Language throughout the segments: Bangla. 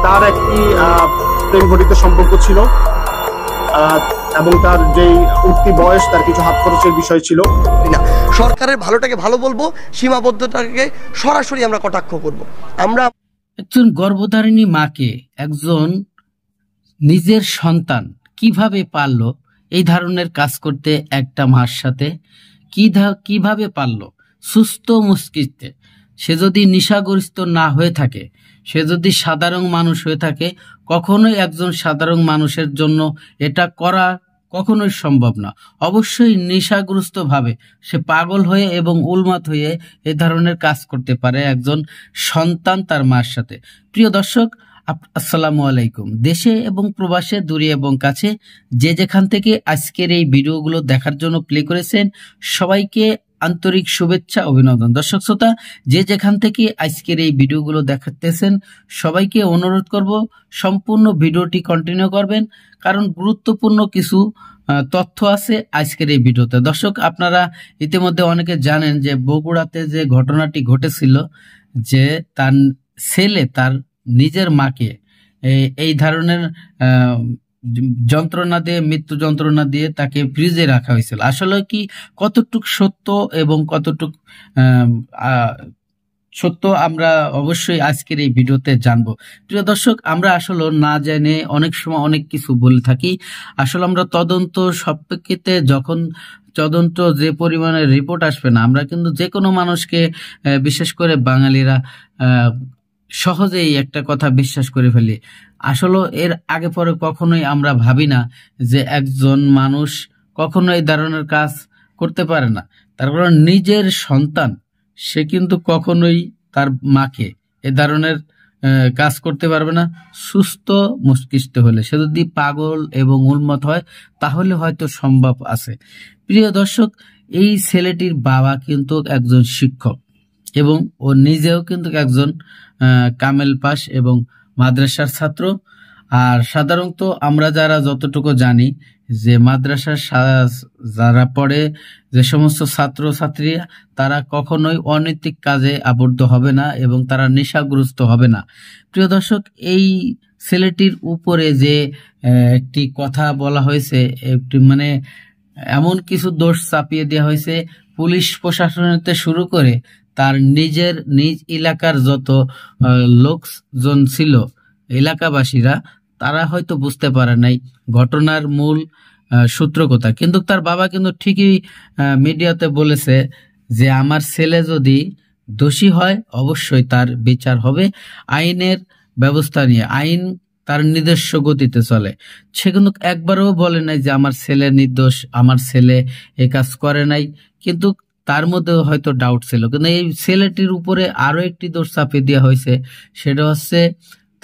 তার একটি প্রেম ঘটিত সম্পর্ক ছিল এবং তার যেই উঠতি বয়স, তার কিছু হাত খরচের বিষয় ছিল। সরকারের ভালোটাকে ভালো বলবো, সীমাবদ্ধতাকে সরাসরি আমরা কটাক্ষ করব। আমরা একজন গর্ভধারিণী মাকে একজন নিজের সন্তান কিভাবে পারলো এই ধরনের কাজ করতে, একটা মার সাথে কিভাবে পারলো সুস্থ মস্তিষ্কে? সে যদি নেশাগ্রস্ত না হয়ে থাকে, সে যদি সাধারণ মানুষ হয়ে থাকে, কখনোই একজন সাধারণ মানুষের জন্য এটা করা কখনোই সম্ভব না। অবশ্যই নেশাগ্রস্ত ভাবে সে পাগল হয়ে এবং উন্মাদ হয়ে এ ধরনের কাজ করতে পারে একজন সন্তান তার মার সাথে। প্রিয় দর্শক, আসসালামু আলাইকুম। দেশে এবং প্রবাসে, দূরে এবং কাছে, যে যেখান থেকে আজকের এই ভিডিওগুলো দেখার জন্য প্লে করেছেন, সবাইকে আন্তরিক শুভেচ্ছা, অভিনন্দন। দর্শক শ্রোতা, যে যেখান থেকে আজকের এই ভিডিওগুলো দেখাতেছেন, সবাইকে অনুরোধ করব সম্পূর্ণ ভিডিওটি কন্টিনিউ করবেন, কারণ গুরুত্বপূর্ণ কিছু তথ্য আছে আজকের এই ভিডিওতে। দর্শক, আপনারা ইতিমধ্যে অনেকে জানেন যে বগুড়াতে যে ঘটনাটি ঘটেছিল, যে তার ছেলে তার নিজের মাকে এই ধরনের যন্ত্রণা দিয়ে, মৃত্যু যন্ত্রণা দিয়ে তাকে ফ্রিজে রাখা হয়েছিল। আসলে কি কতটুক সত্য এবং কতটুক সত্য আমরা অবশ্যই আজকের এই ভিডিওতে জানবো। প্রিয় দর্শক, আমরা আসলে না জেনে অনেক সময় অনেক কিছু বলে থাকি। আসলে আমরা তদন্ত সাপেক্ষে যখন তদন্ত যে পরিমাণে রিপোর্ট আসবে না, আমরা কিন্তু যে কোনো মানুষকে, বিশেষ করে বাঙালিরা সহজেই একটা কথা বিশ্বাস করে ফেলি। আসলে এর আগে পরে কখনোই আমরা ভাবি না যে একজন মানুষ কখনো এই ধরনের কাজ করতে পারে না। তার কারণ নিজের সন্তান, সে কিন্তু কখনোই তার মাকে এ ধরনের কাজ করতে পারবে না। সুস্থ মস্তিষ্ক হলে, সে যদি পাগল এবং উন্মত্ত হয় তাহলে হয়তো সম্ভব আছে। প্রিয় দর্শক, এই ছেলেটির বাবা কিন্তু একজন শিক্ষক এবং ও নিজেও কিন্তু একজন কামেল পাস এবং মাদ্রাসার ছাত্র। আর সাধারণত আমরা যারা যতটুকু জানি যে মাদ্রাসার যারা পড়ে, যে সমস্ত ছাত্র ছাত্রীরা, তারা কখনোই অনৈতিক কাজে আবদ্ধ হবে না এবং তারা নেশাগ্রস্ত হবে না। প্রিয় দর্শক, এই ছেলেটির উপরে যে একটি কথা বলা হয়েছে, একটি মানে এমন কিছু দোষ চাপিয়ে দেওয়া হয়েছে, পুলিশ প্রশাসনতে শুরু করে তার নিজ এলাকার যত লোকজন ছিল, এলাকাবাসীরা, তারা হয়তো বুঝতে পারে নাই ঘটনার মূল সূত্র কথা। কিন্তু তার বাবা কিন্তু ঠিকই মিডিয়াতে বলেছে যে আমার ছেলে যদি দোষী হয় অবশ্যই তার বিচার হবে আইনের ব্যবস্থা নিয়ে। আইন তার নিজস্ব গতিতে চলে। সে কিন্তু একবারও বলে নাই যে আমার ছেলে নির্দোষ, আমার ছেলে এ কাজ করে নাই। কিন্তু তার মধ্যে হয়তো ডাউট ছিল। কিন্তু এই ছেলেটির উপরে আরো একটি দোষ চাপিয়ে দেওয়া হয়েছে, সেটা হচ্ছে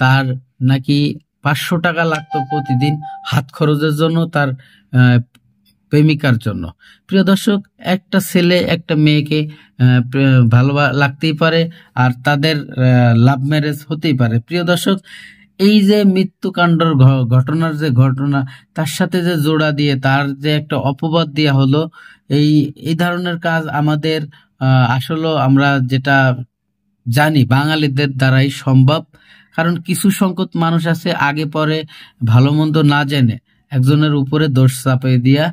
তার নাকি 500 টাকা লাগতো প্রতিদিন হাত খরচের জন্য, তার প্রেমিকার জন্য। প্রিয় দর্শক, একটা ছেলে একটা মেয়েকে ভালো লাগতেই পারে, আর তাদের লাভ ম্যারেজ হতেই পারে। প্রিয় দর্শক, এই যে মৃত্যুকাণ্ডর ঘটনার যে ঘটনা, তার সাথে যে জোড়া দিয়ে তার যে একটা অপবাদ দেওয়া হলো, এই ধরনের কাজ আমাদের আসলে আমরা যেটা জানি বাঙালিদের দ্বারাই সম্ভব। কারণ কিছু সংখ্যক মানুষ আছে আগে পরে ভালো মন্দ না জেনে একজনের উপরে দোষ চাপিয়ে দিয়া।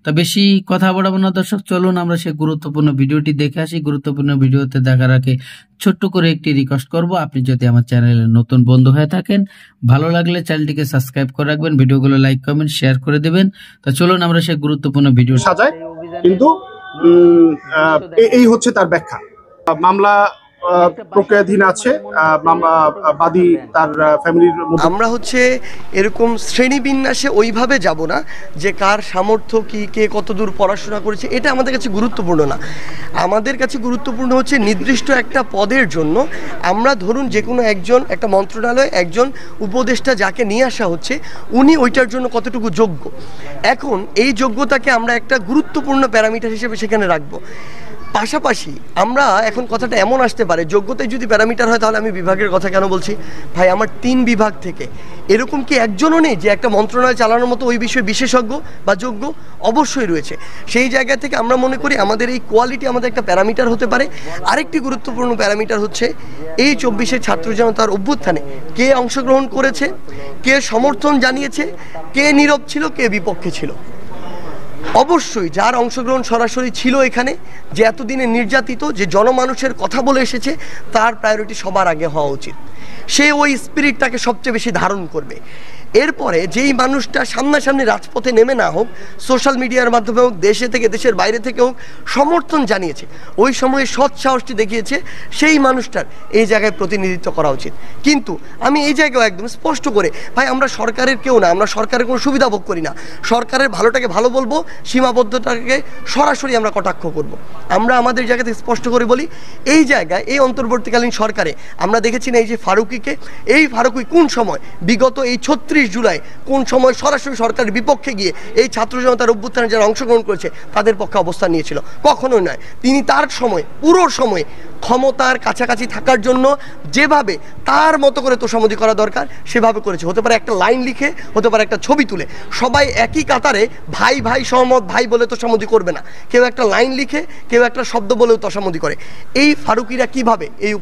তা বেশি কথা বলবো না দর্শক, চলুন আমরা সেই গুরুত্বপূর্ণ ভিডিওটি দেখে আসি। গুরুত্বপূর্ণ ভিডিওতে দেখার আগে ছোট্ট করে একটি রিকোয়েস্ট করব, আপনি যদি আমার চ্যানেলে নতুন বন্ধু হয়ে থাকেন, ভালো লাগলে চ্যানেলটিকে সাবস্ক্রাইব করে রাখবেন, ভিডিওগুলো লাইক কমেন্ট শেয়ার করে দেবেন। তা চলুন আমরা সেই গুরুত্বপূর্ণ ভিডিও সাজায়। কিন্তু এই হচ্ছে তার ব্যাখ্যা। মামলা প্রক্রিয়াধীন আছে, বাদী তার ফ্যামিলির মধ্যে। আমরা হচ্ছে এরকম শ্রেণীবিন্যাসে ওইভাবে যাব না যে কার সামর্থ্য কি, কে কতদূর পড়াশোনা করেছে, এটা আমাদের কাছে গুরুত্বপূর্ণ না। আমাদের কাছে গুরুত্বপূর্ণ হচ্ছে নির্দিষ্ট একটা পদের জন্য আমরা ধরুন যে কোনো একজন, একটা মন্ত্রণালয় একজন উপদেষ্টা যাকে নিয়ে আসা হচ্ছে, উনি ওইটার জন্য কতটুকু যোগ্য। এখন এই যোগ্যতাকে আমরা একটা গুরুত্বপূর্ণ প্যারামিটার হিসেবে সেখানে রাখবো। পাশাপাশি আমরা এখন কথাটা এমন আসতে পারে, যোগ্যতায় যদি প্যারামিটার হয় তাহলে আমি বিভাগের কথা কেন বলছি? ভাই, আমার 3 বিভাগ থেকে এরকম কি একজনও নেই যে একটা মন্ত্রণালয় চালানোর মতো ওই বিষয়ে বিশেষজ্ঞ বা যোগ্য? অবশ্যই রয়েছে। সেই জায়গা থেকে আমরা মনে করি আমাদের এই কোয়ালিটি আমাদের একটা প্যারামিটার হতে পারে। আরেকটি গুরুত্বপূর্ণ প্যারামিটার হচ্ছে এই 24-এর ছাত্র জনতার অভ্যুত্থানে কে অংশগ্রহণ করেছে, কে সমর্থন জানিয়েছে, কে নীরব ছিল, কে বিপক্ষে ছিল। অবশ্যই যার অংশগ্রহণ সরাসরি ছিল এখানে, যে এতদিনে নির্যাতিত, যে জনমানুষের কথা বলে এসেছে, তার প্রায়োরিটি সবার আগে হওয়া উচিত। সে ওই স্পিরিটটাকে সবচেয়ে বেশি ধারণ করবে। এরপরে যেই মানুষটা সামনাসামনি রাজপথে নেমে না হোক, সোশ্যাল মিডিয়ার মাধ্যমে হোক, দেশে থেকে দেশের বাইরে থেকে হোক, সমর্থন জানিয়েছে, ওই সময়ে সৎ সাহসটি দেখিয়েছে, সেই মানুষটার এই জায়গায় প্রতিনিধিত্ব করা উচিত। কিন্তু আমি এই জায়গায় একদম স্পষ্ট করে, ভাই, আমরা সরকারের কেউ না, আমরা সরকারের কোনো সুবিধা ভোগ করি না। সরকারের ভালোটাকে ভালো বলবো, সীমাবদ্ধতাকে সরাসরি আমরা কটাক্ষ করব। আমরা আমাদের জায়গাতে স্পষ্ট করে বলি, এই জায়গায় এই অন্তর্বর্তীকালীন সরকারে আমরা দেখেছি না, এই যে ফারুকিকে, এই ফারুকি কোন সময় বিগত এই 36 জুলাই কোন সময় সরাসরি সরকারের বিপক্ষে গিয়ে এই ছাত্র জনতার অভ্যুত্থানে যারা অংশগ্রহণ করেছে তাদের পক্ষে অবস্থান নিয়েছিল? কখনোই নয়। তিনি তার সময়, পুরো সময় ক্ষমতার কাছাকাছি থাকার জন্য যেভাবে তার মতো করে তোষামোদি করা দরকার সেভাবে করেছে। হতে পারে একটা লাইন লিখে, হতে পারে একটা ছবি তুলে, সবাই একই কাতারে ভাই ভাই সহমত ভাই বলে তোষামোদি করবে না। কেউ একটা লাইন লিখে, কেউ একটা শব্দ বলেও তোষামোদি করে। এই ফারুকিরা কিভাবে এই